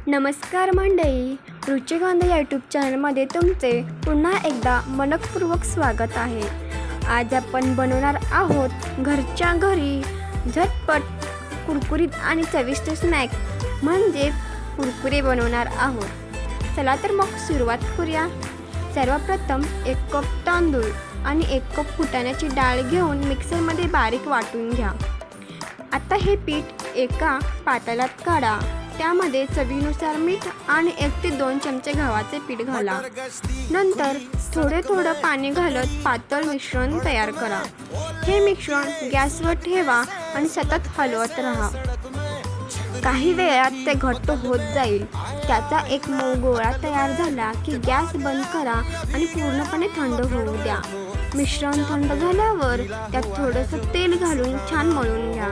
नमस्कार मंडळी, रुचिकांत यूट्यूब चॅनलमध्ये तुमचे पुन्हा एकदा मनपूर्वक स्वागत आहे। आज आपण बनवणार आहोत घरच्या घरी झटपट कुरकुरीत आणि चविष्ट स्नॅक म्हणजे कुरकुरे बनवणार आहोत। चला तर मग सुरुवात करूया। सर्वप्रथम 1 कप तांदूळ आणि 1 कप फुटाण्याची डाळ घेऊन मिक्सरमध्ये बारीक वाटून घ्या। आता हे पीठ एका पातेल्यात काढा। त्यामध्ये चवीनुसार मीठ आणि 1 ते 2 चमचे गव्हाचे पीठ घाला। नंतर थोडे पाणी घालत पातळ मिश्रण तयार करा। हे मिश्रण गॅसवर ठेवा आणि सतत हलवत राहा। काही वेळात ते घट्ट होत जाईल। त्याचा एक मऊ गोळा तयार झाला की गॅस बंद करा आणि पूर्णपणे थंड होऊ द्या। मिश्रण थंड झाल्यावर त्यात थोडंसं तेल घालून छान मळून घ्या।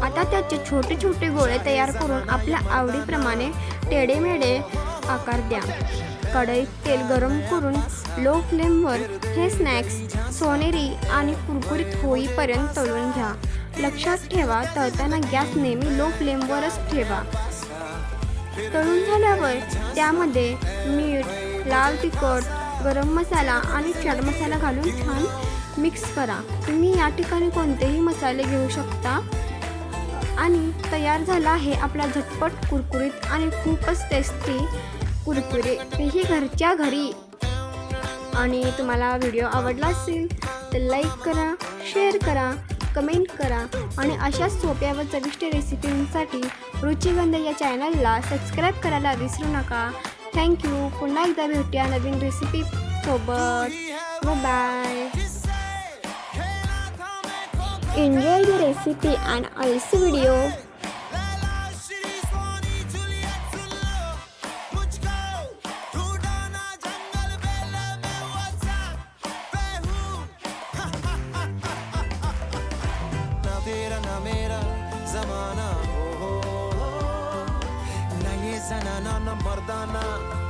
आता त्याचे छोटे छोटे गोळे तयार करून आपल्या आवडीप्रमाणे टेढेमेढे आकार द्या। कढईत तेल गरम करून लो फ्लेमवर हे स्नॅक्स सोनेरी आणि कुरकुरीत होईपर्यंत तळून घ्या। लक्षात ठेवा, तळताना गॅस नेहमी लो फ्लेमवरच ठेवा। तळून झाल्यावर त्यामध्ये मीठ, लाल तिखट, गरम मसाला आणि चाट मसाला घालून छान मिक्स करा। तुम्ही या ठिकाणी कोणतेही मसाले घेऊ शकता। आणि तयार झाला आहे आपला झटपट कुरकुरीत आणि खूपच टेस्टी कुरकुरे, तेही घरच्या घरी। आणि तुम्हाला व्हिडिओ आवडला असेल तर लाईक करा, शेअर करा, कमेंट करा आणि अशा सोप्या व चविष्ट रेसिपींसाठी रुचिकांत या चॅनलला सबस्क्राईब करायला विसरू नका। थँक्यू। पुन्हा एकदा भेटूया नवीन रेसिपी सोबत। Bye. Enjoy the recipe and also video. ना तेरा ना मेरा ज़माना, ना ये ज़नाना ना मर्दाना।